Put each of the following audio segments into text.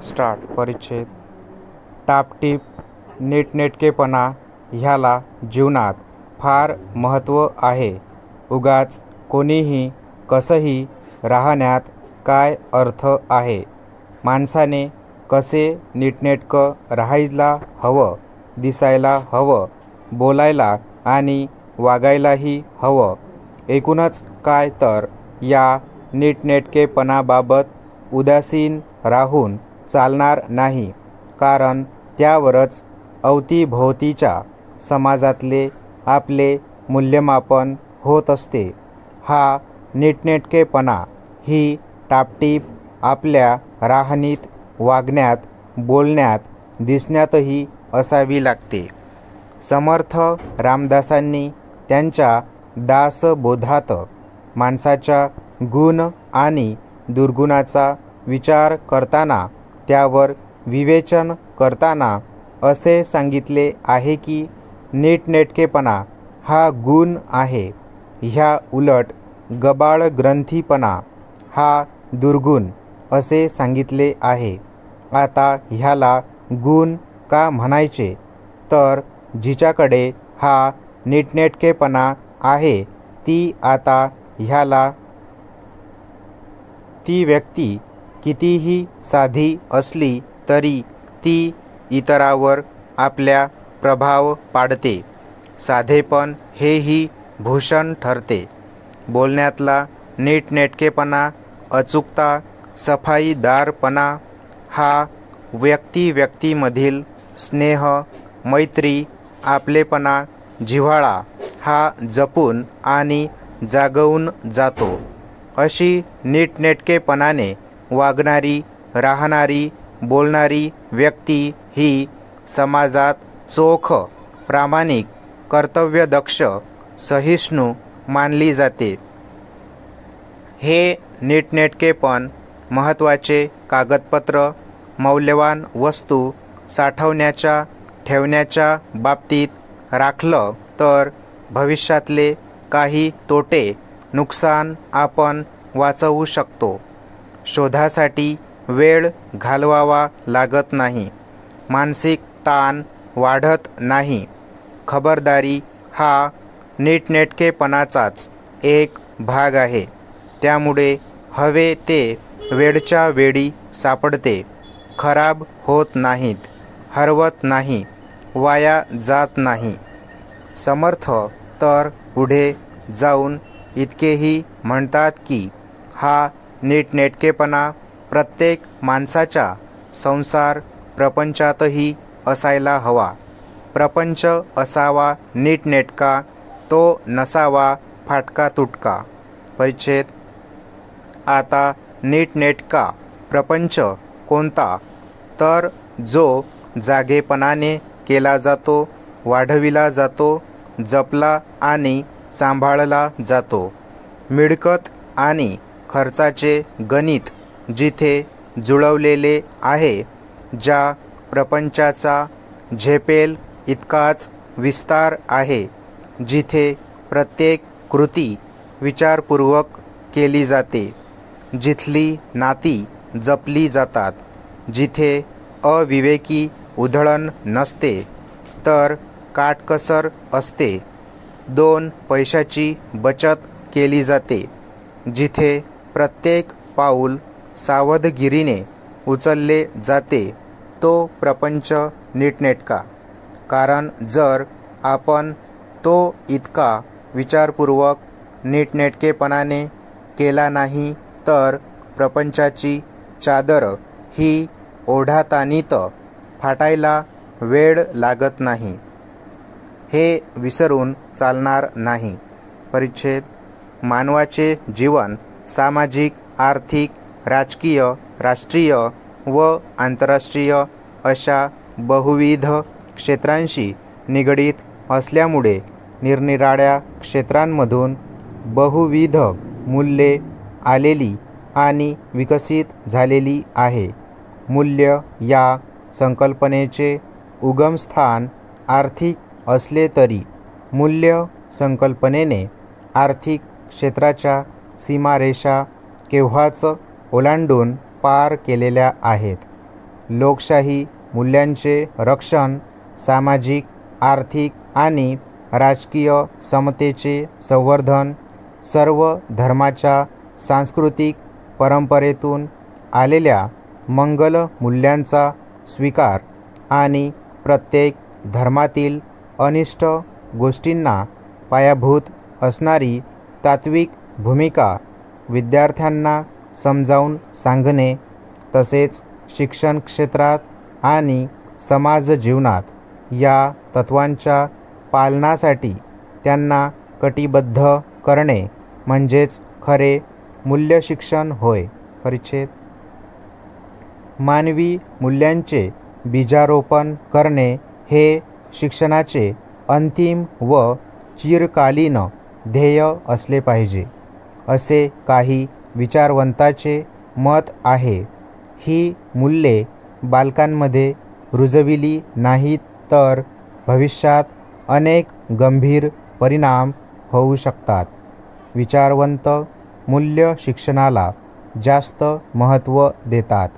Start. परिच्छेद. टापटीप नीटनेटकेपणा ह्याला जीवनात फार महत्त्व आहे. उगाच कोणीही कसंही राहण्यात काय अर्थ आहे. माणसाने कसे नीटनेटकं राहायला हवं, दिसायला हवं, बोलायला आणि वागायलाही हवं. एकूणच काय तर या नीटनेटकेपणाबाबत उदासीन राहून चालणार नाही, कारण त्यावरच अवतीभोवतीच्या समाजातले आपले मूल्यमापन होत असते. हा नीटनेटकेपणा ही टापटीप आपल्या राहणीत, वागण्यात, बोलण्यात, दिसण्यातही असावी लागते. समर्थ रामदासांनी त्यांच्या दासबोधात माणसाच्या गुण आणि दुर्गुणाचा विचार करताना, त्यावर विवेचन करताना असे सांगितले आहे की नीटनेटकेपणा हा गुण आहे, ह्या उलट गबाळग्रंथीपणा हा दुर्गुण असे सांगितले आहे. आता ह्याला गुण का म्हणायचे, तर जिच्याकडे हा नीटनेटकेपणा आहे ती आता ह्याला ती व्यक्ती कितीही साधी असली तरी ती इतरावर आपल्या प्रभाव पाडते. साधेपण हेही भूषण ठरते. बोलण्यातला नीटनेटकेपणा, अचूकता, सफाईदारपणा हा व्यक्तीमधील स्नेह, मैत्री, आपलेपणा, जिव्हाळा हा जपून आणि जागवून जातो. अशी नीटनेटकेपणाने वागणारी, राहणारी, बोलणारी व्यक्ती ही समाजात चोख, प्रामाणिक, कर्तव्यदक्ष, सहिष्णू मानली जाते. हे नीटनेटकेपण महत्त्वाचे कागदपत्र, मौल्यवान वस्तू साठवण्याच्या, ठेवण्याच्या बाबतीत राखलं तर भविष्यातले काही तोटे, नुकसान आपण वाचवू शकतो. शोधासाठी वेळ घालवावा लागत नाही. मानसिक ताण वाढत नाही. खबरदारी हा नीटनेटकेपणाचाच एक भाग आहे. त्यामुळे हवे ते वेळच्या वेळी सापडते. खराब होत नाहीत, हरवत नाही, वाया जात नाही. समर्थ तर पुढे जाऊन इतकेही म्हणतात की हा नीटनेटकेपणा प्रत्येक माणसाच्या संसार प्रपंचातही असायला हवा. प्रपंच असावा नीटनेटका, तो नसावा फाटका तुटका. परिच्छेद. आता नीटनेटका प्रपंच कोणता, तर जो जागेपणाने केला जातो, वाढविला जातो, जपला आणि सांभाळला जातो. मिळकत आणि खर्चाचे गणित जिथे जुळवलेले आहे, ज्या प्रपंचाचा झेपेल इतकाच विस्तार आहे, जिथे प्रत्येक कृती विचारपूर्वक केली जाते, जिथली नाती जपली जातात, जिथे अविवेकी उधळण नसते तर काटकसर असते, 2 पैशाची बचत केली जाते, जिथे प्रत्येक पाऊल सावधगिरीने उचलले जाते, तो प्रपंच नीटनेटका. कारण जर आपण तो इतका विचारपूर्वक नीटनेटकेपणाने केला नाही, तर प्रपंचाची चादर ही ओढाताणीत फाटायला वेळ लागत नाही. हे विसरून चालणार नाही. परिच्छेद. मानवाचे जीवन सामाजिक, आर्थिक, राजकीय, राष्ट्रीय व आंतरराष्ट्रीय अशा बहुविध क्षेत्रांशी निगडीत असल्यामुळे निरनिराळ्या क्षेत्रांमधून बहुविध मूल्ये आलेली आणि विकसित झालेली आहे. मूल्य या संकल्पनेचे उगमस्थान आर्थिक असले तरी मूल्य संकल्पनेने आर्थिक क्षेत्राच्या सीमारेषा केव्हाच ओलांडून पार केलेल्या आहेत. लोकशाही मूल्यांचे रक्षण, सामाजिक, आर्थिक आणि राजकीय समतेचे संवर्धन, सर्व धर्माच्या सांस्कृतिक परंपरेतून आलेल्या मंगल मूल्यांचा स्वीकार आणि प्रत्येक धर्मातील अनिष्ट गोष्टींना पायाभूत असणारी तात्विक भूमिका विद्यार्थ्यांना समजावून सांगणे, तसेच शिक्षण क्षेत्रात आणि समाज जीवनात या तत्त्वांच्या पालनासाठी त्यांना कटिबद्ध करणे म्हणजेच खरे मूल्य शिक्षण होय. परिच्छेद. मानवी मूल्यांचे बीजारोपण करणे हे शिक्षणाचे अंतिम व चिरकालीन ध्येय असले पाहिजे, असे काही विचारवंतांचे मत आहे. ही मूल्ये बालकांमध्ये रुजविली नाहीत तर भविष्यात अनेक गंभीर परिणाम होऊ शकतात. विचारवंत मूल्य शिक्षणाला जास्त महत्त्व देतात.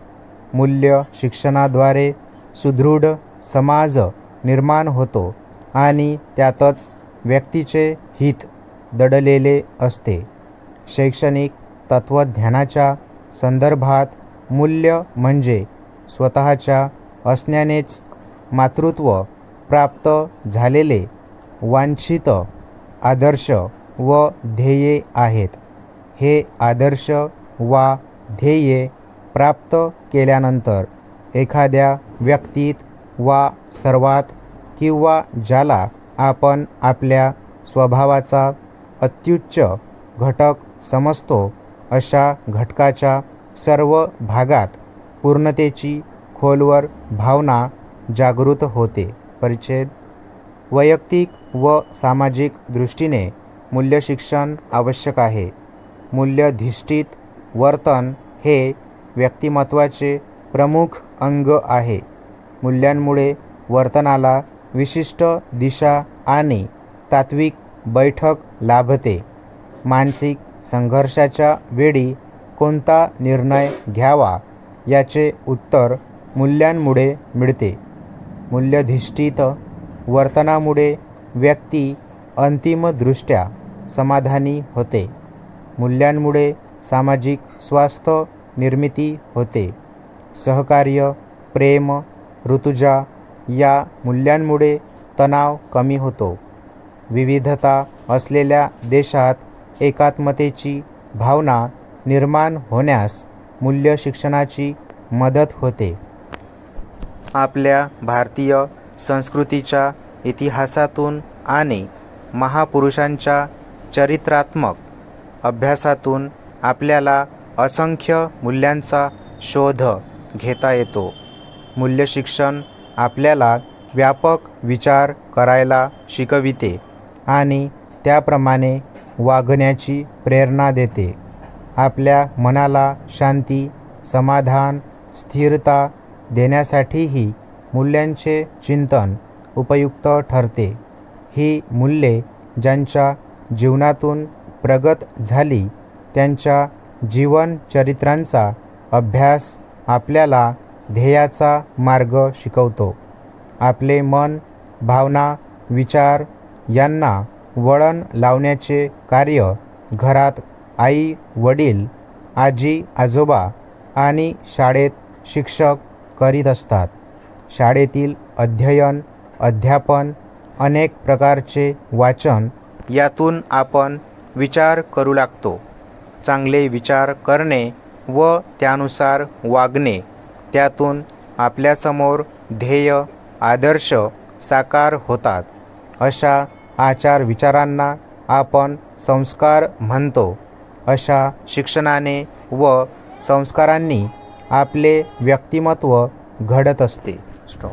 मूल्य शिक्षणाद्वारे सुदृढ समाज निर्माण होतो आणि त्यातच व्यक्तीचे हित दडलेले असते. शैक्षणिक तत्त्वज्ञानाच्या संदर्भात मूल्य म्हणजे स्वतःच्या असण्यानेच मातृत्व प्राप्त झालेले वांछित आदर्श व ध्येये आहेत. हे आदर्श वा ध्येये प्राप्त केल्यानंतर एखाद्या व्यक्तीत वा सर्वात किंवा ज्याला आपण आपल्या स्वभावाचा अत्युच्च घटक समजतो अशा घटकाच्या सर्व भागात पूर्णतेची खोलवर भावना जागृत होते. परिच्छेद. वैयक्तिक व सामाजिक दृष्टीने मूल्यशिक्षण आवश्यक आहे. मूल्याधिष्ठित वर्तन हे व्यक्तिमत्त्वाचे प्रमुख अंग आहे. मूल्यांमुळे वर्तनाला विशिष्ट दिशा आणि तात्विक बैठक लाभते. मानसिक संघर्षाच्या वेळी कोणता निर्णय घ्यावा याचे उत्तर मूल्यांमुळे मिळते. मूल्याधिष्ठित वर्तनामुळे व्यक्ती अंतिमदृष्ट्या समाधानी होते. मूल्यांमुळे सामाजिक स्वास्थ्य निर्मिती होते. सहकार्य, प्रेम, ऋतुजा या मूल्यांमुळे तणाव कमी होतो. विविधता असलेल्या देशात एकात्मतेची भावना निर्माण होण्यास मूल्य शिक्षणाची मदत होते. आपल्या भारतीय संस्कृतीच्या इतिहासातून आणि महापुरुषांच्या चरित्रात्मक अभ्यासातून आपल्याला असंख्य मूल्यांचा शोध घेता येतो. मूल्यशिक्षण आपल्याला व्यापक विचार करायला शिकविते आणि त्याप्रमाणे वागण्याची प्रेरणा देते. आपल्या मनाला शांती, समाधान, स्थिरता देण्यासाठीही मूल्यांचे चिंतन उपयुक्त ठरते. ही मूल्ये ज्यांच्या जीवनातून प्रगत झाली त्यांच्या जीवनचरित्रांचा अभ्यास आपल्याला ध्येयाचा मार्ग शिकवतो. आपले मन, भावना, विचार यांना वळण लावण्याचे कार्य घरात आई वडील, आजी आजोबा आणि शाळेत शिक्षक करीत असतात. शाळेतील अध्ययन, अध्यापन, अनेक प्रकारचे वाचन यातून आपण विचार करू लागतो. चांगले विचार करणे व त्यानुसार वागणे, त्यातून आपल्यासमोर ध्येय, आदर्श साकार होतात. अशा आचार विचारांना आपण संस्कार म्हणतो. अशा शिक्षणाने व संस्कारांनी आपले व्यक्तिमत्व घडत असते. स्टॉप.